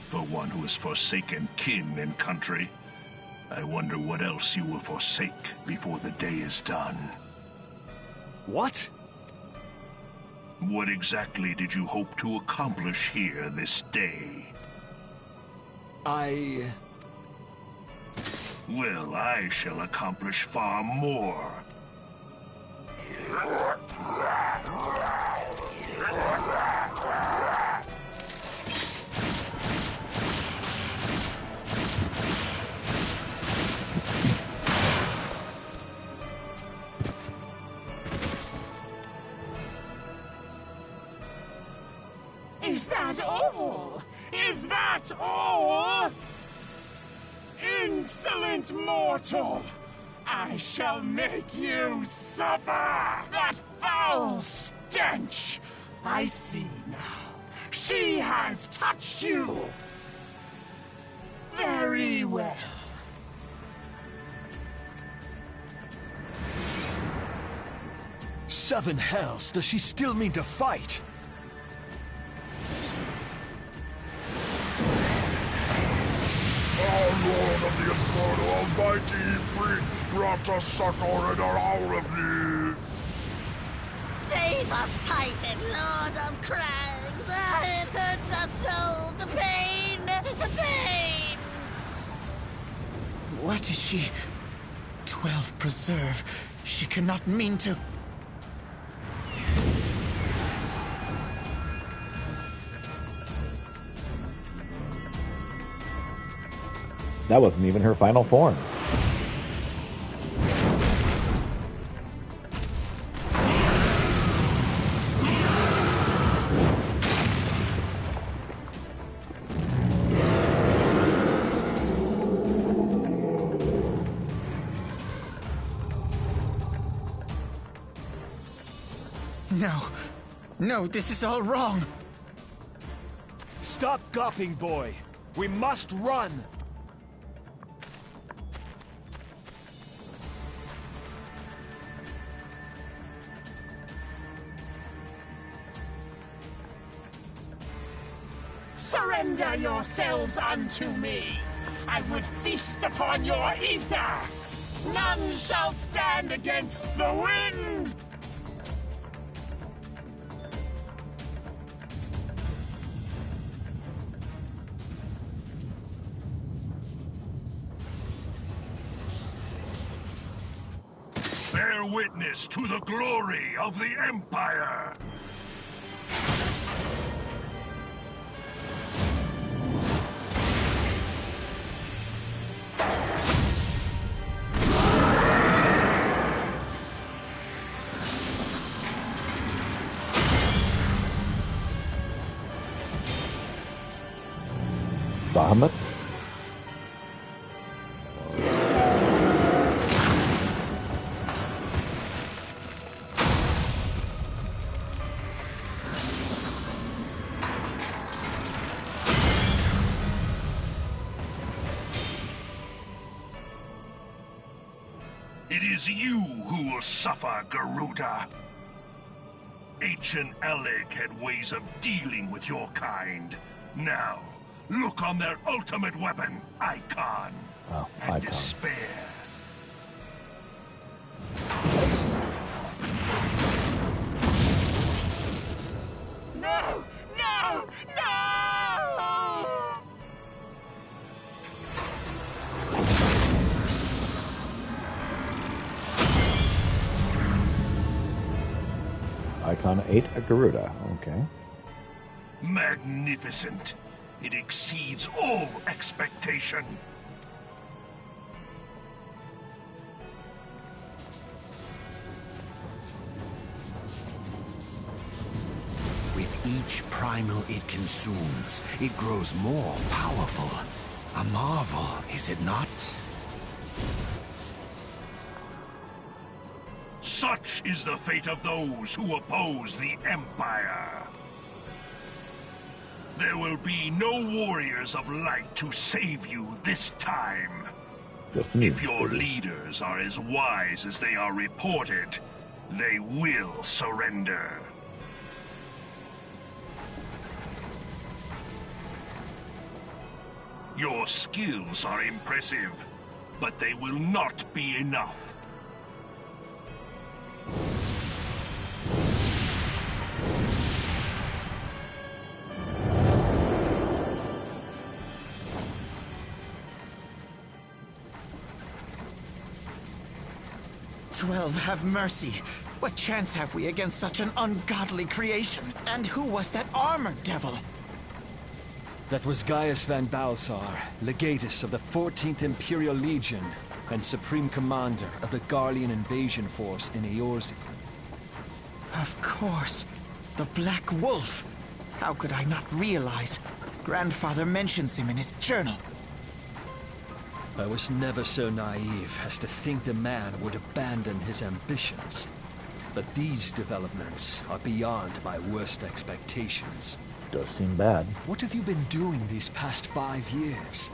G: For one who has forsaken kin and country, I wonder what else you will forsake before the day is done.
D: What?
G: What exactly did you hope to accomplish here this day? Well, I shall accomplish far more.
E: Is that all? Is that all? Insolent mortal! I shall make you suffer! That foul stench! I see now. She has touched you! Very well.
D: Seven hells, does she still mean to fight?
F: Our Lord of the Inferno Almighty, grant us succor in our hour of need.
H: Save us, Titan, Lord of Crags! It hurts us so! The pain! The pain!
E: What is she? 12 preserve. She cannot mean to...
A: That wasn't even her final form.
E: No. No, this is all wrong.
D: Stop gawping, boy. We must run.
E: Surrender yourselves unto me. I would feast upon your ether. None shall stand against the wind.
G: Bear witness to the glory of the Empire!
A: Bahamut?
G: It is you who will suffer, Garuda. Ancient Alec had ways of dealing with your kind. Now, look on their ultimate weapon, Icon.
A: Oh,
G: and
A: Icon.
G: despair.
E: No! No! No!
A: Icon ate a Garuda. Okay.
G: Magnificent. It exceeds all expectation.
I: With each primal it consumes, it grows more powerful. A marvel, is it not?
G: Such is the fate of those who oppose the Empire. There will be no warriors of light to save you this time. If your leaders are as wise as they are reported, they will surrender. Your skills are impressive, but they will not be enough.
J: XIV, have mercy. What chance have we against such an ungodly creation? And who was that armored devil?
D: That was Gaius van Balsar, legatus of the 14th Imperial Legion and Supreme Commander of the Garlean invasion force in Eorzea.
J: Of course. The Black Wolf. How could I not realize? Grandfather mentions him in his journal.
D: I was never so naive as to think the man would abandon his ambitions. But these developments are beyond my worst expectations.
C: Does seem bad.
D: What have you been doing these past 5 years?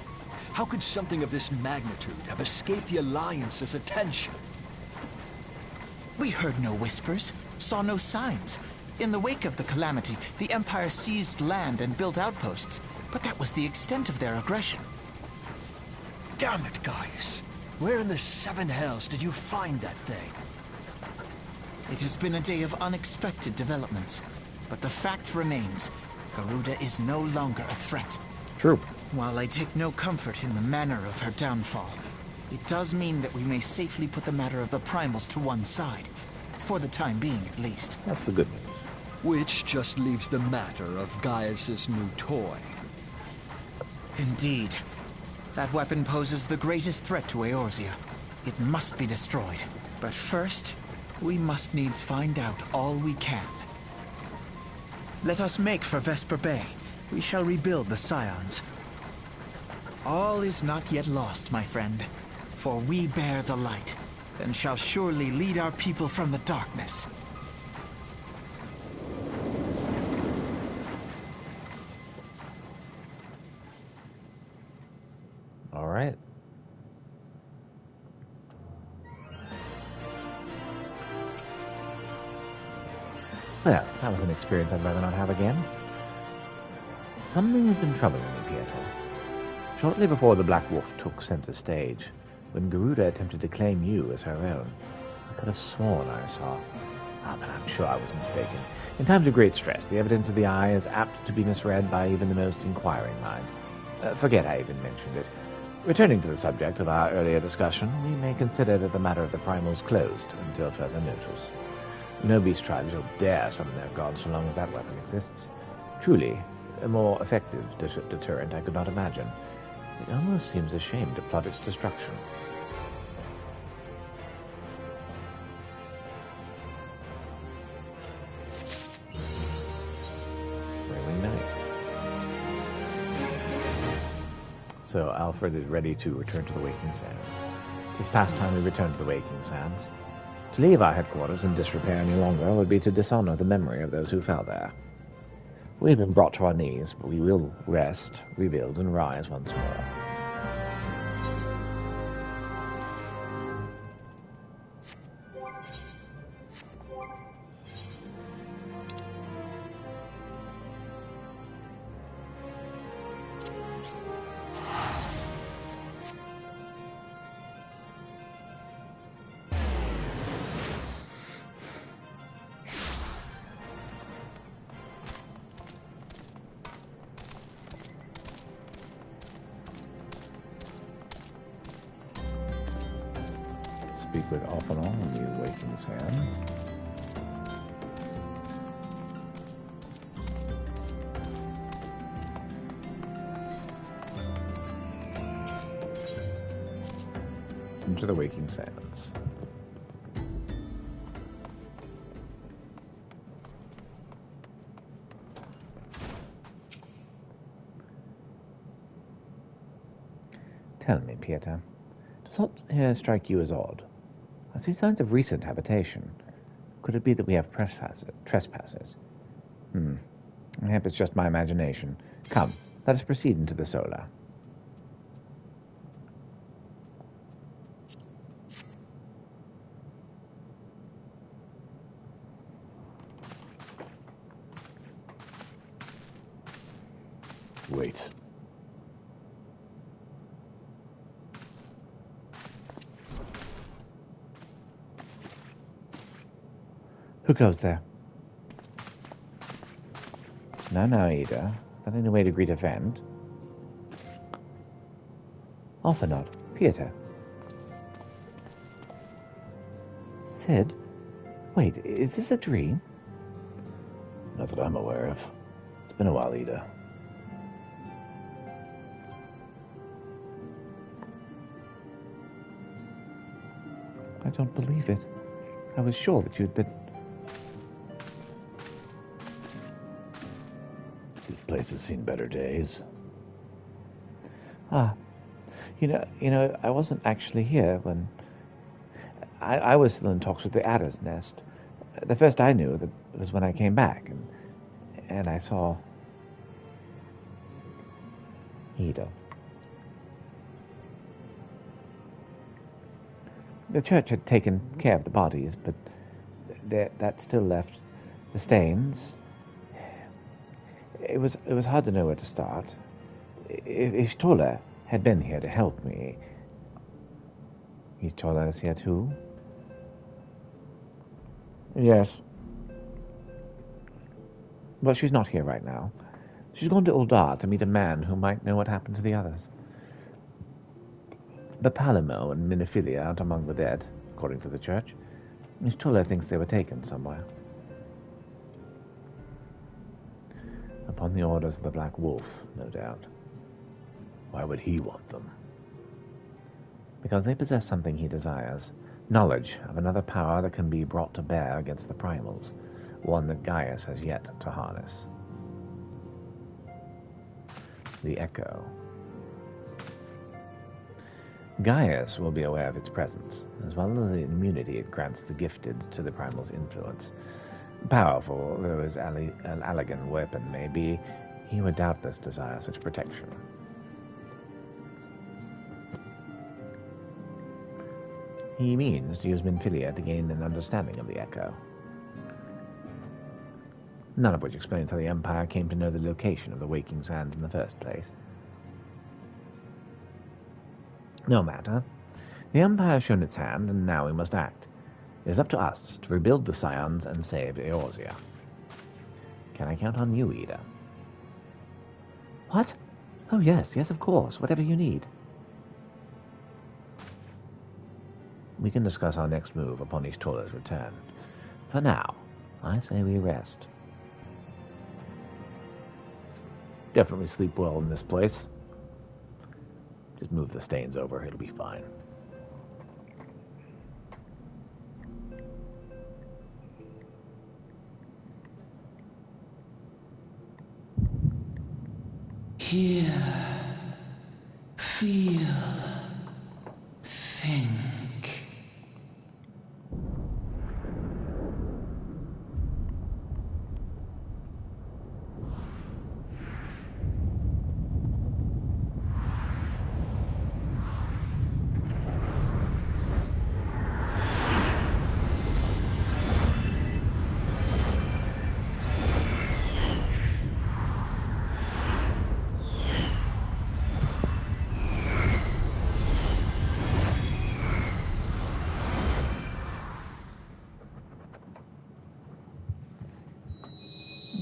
D: How could something of this magnitude have escaped the Alliance's attention?
J: We heard no whispers, saw no signs. In the wake of the calamity, the Empire seized land and built outposts, but that was the extent of their aggression.
D: Damn it, Gaius. Where in the seven hells did you find that thing?
J: It has been a day of unexpected developments, but the fact remains, Garuda is no longer a threat.
C: True.
J: While I take no comfort in the manner of her downfall, it does mean that we may safely put the matter of the primals to one side. For the time being, at least.
C: That's the good news.
D: Which just leaves the matter of Gaius's new toy.
J: Indeed. That weapon poses the greatest threat to Eorzea. It must be destroyed. But first, we must needs find out all we can. Let us make for Vesper Bay. We shall rebuild the Scions. All is not yet lost, my friend. For we bear the light, and shall surely lead our people from the darkness.
C: All right. Well, that was an experience I'd rather not have again. Something has been troubling me, Pietro. Shortly before the Black Wolf took center stage, when Garuda attempted to claim you as her own, I could have sworn I saw... but I'm sure I was mistaken. In times of great stress, the evidence of the eye is apt to be misread by even the most inquiring mind. Forget I even mentioned it. Returning to the subject of our earlier discussion, we may consider that the matter of the primals closed until further notice. No beast tribe shall dare summon their gods so long as that weapon exists. Truly, a more effective deterrent I could not imagine. It almost seems a shame to plot its destruction. Wailing night. So Alfred is ready to return to the Waking Sands. This past time we return to the Waking Sands. To leave our headquarters in disrepair any longer would be to dishonor the memory of those who fell there. We have been brought to our knees, but we will rest, rebuild, and rise once more. Speak with Alphanol on the Awakened Sands.
A: return to the Waking Sands. Tell me, Pieter, does aught here strike you as odd? I see signs of recent habitation. Could it be that we have trespassers? Perhaps it's just my imagination. Come, let us proceed into the Solar.
C: Wait.
A: Who goes there? No, Ada. Is that any way to greet a friend? Also not. Pieter. Sid? Wait, is this a dream?
C: Not that I'm aware of. It's been a while, Ida.
A: I don't believe it. I was sure that you'd been...
C: This place has seen better days.
A: Ah. You know, I wasn't actually here when... I was still in talks with the Adder's Nest. The first I knew that was when I came back, and I saw... Ida. The church had taken care of the bodies, but that still left the stains. It was hard to know where to start. If Tola had been here to help me... Tola is here too? Yes. Well, she's not here right now. She's gone to Uldar to meet a man who might know what happened to the others. But Palamo and Minophilia aren't among the dead, according to the church. Miss Tola thinks they were taken somewhere. Upon the orders of the Black Wolf, no doubt.
C: Why would he want them?
A: Because they possess something he desires. Knowledge of another power that can be brought to bear against the primals. One that Gaius has yet to harness. The Echo. Gaius will be aware of its presence, as well as the immunity it grants the gifted to the primal's influence. Powerful though his Allagan weapon may be, he would doubtless desire such protection. He means to use Minfilia to gain an understanding of the Echo. None of which explains how the Empire came to know the location of the Waking Sands in the first place. No matter. The Empire has shown its hand, and now we must act. It is up to us to rebuild the Scions and save Eorzea. Can I count on you, Ida? What? Oh, yes, of course. Whatever you need. We can discuss our next move upon Ishtola's return. For now, I say we rest. Definitely sleep well in this place. Just move the stains over, it'll be fine.
K: Hear, feel, think.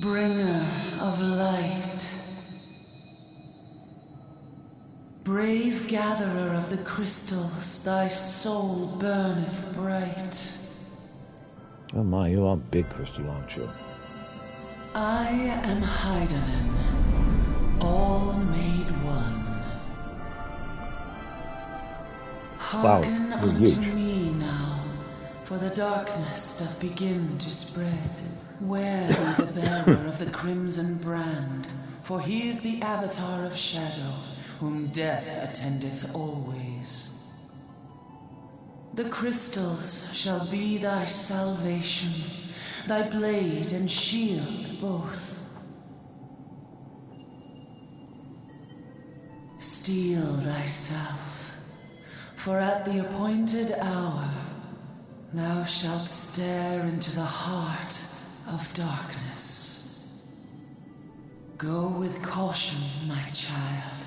K: Bringer of light, brave gatherer of the crystals, thy soul burneth bright.
C: Oh my, you are big crystal, aren't you?
K: I am Hydaelyn, all made one. Hearken
A: you're
K: unto
A: huge.
K: me now, for the darkness doth begin to spread. Wear thee the bearer of the crimson brand, for he is the avatar of shadow, whom death attendeth always. The crystals shall be thy salvation, thy blade and shield both. Steel thyself, for at the appointed hour thou shalt stare into the heart of darkness. Go with caution, my child,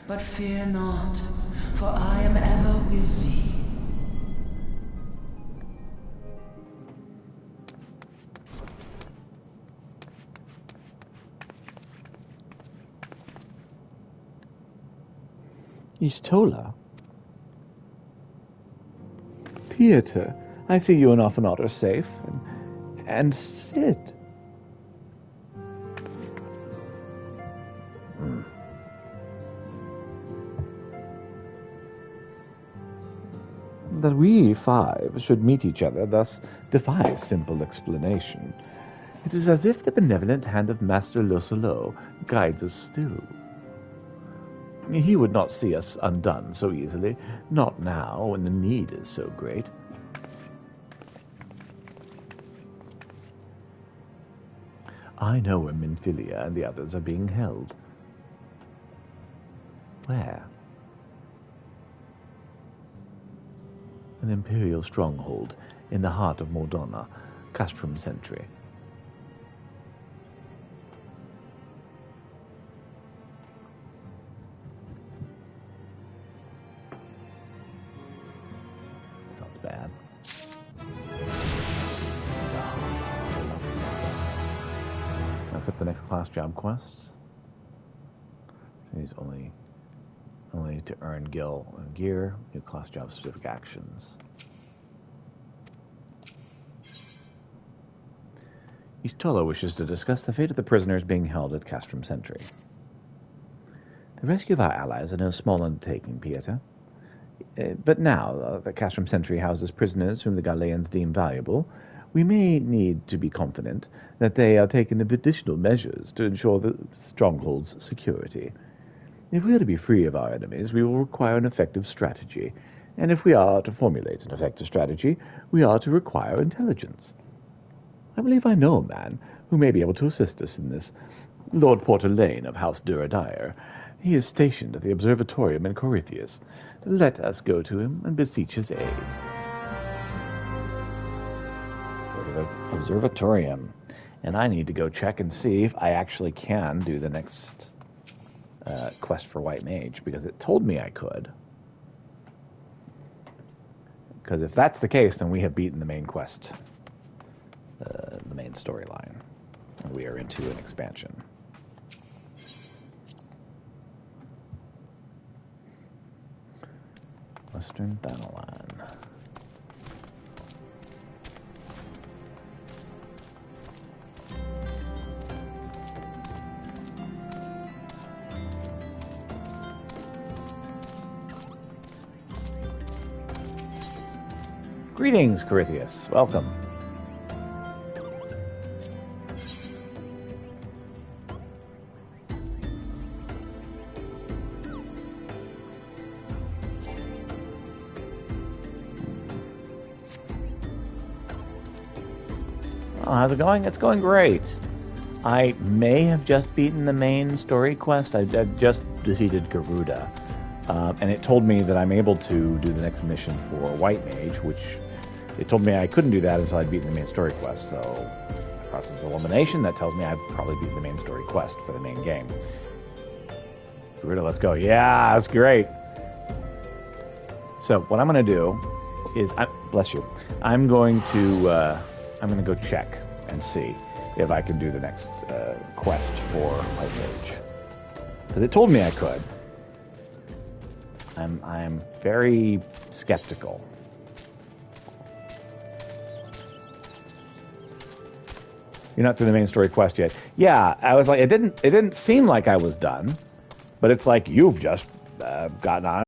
K: but fear not, for I am ever with thee.
A: Istola? Pieter, I see you and Ophenot are safe. And Sid. That we five should meet each other thus defies simple explanation. It is as if the benevolent hand of Master Loselot guides us still. He would not see us undone so easily, not now when the need is so great. I know where Minfilia and the others are being held. Where? An Imperial stronghold in the heart of Mordona, Castrum Sentry. Sounds bad. Accept the next class job quests. These only to earn gil and gear, new class job specific actions. Istola wishes to discuss the fate of the prisoners being held at Castrum Sentry. The rescue of our allies is no small undertaking, Pieter. But now that Castrum Sentry houses prisoners whom the Galileans deem valuable, we may need to be confident that they are taking additional measures to ensure the stronghold's security. If we are to be free of our enemies, we will require an effective strategy. And if we are to formulate an effective strategy, we are to require intelligence. I believe I know a man who may be able to assist us in this. Lord Porter Lane of House Duradire. He is stationed at the Observatorium in Corythius. Let us go to him and beseech his aid. Go to the Observatorium. And I need to go check and see if I actually can do the next quest for White Mage, because it told me I could. Because if that's the case, then we have beaten the main quest, the main storyline. And we are into an expansion. Western Battle Line. Greetings, Corythius. Welcome. Oh, how's it going? It's going great. I may have just beaten the main story quest. I just defeated Garuda. And it told me that I'm able to do the next mission for White Mage, which it told me I couldn't do that until I'd beaten the main story quest. So, process of elimination, that tells me I've probably beaten the main story quest for the main game. Garuda, let's go. Yeah, that's great. So, what I'm going to do is, bless you, I'm going to go check and see if I can do the next quest for White Mage. Because it told me I could. I'm very skeptical. You're not through the main story quest yet. Yeah, I was like, it didn't seem like I was done, but it's like you've just gotten on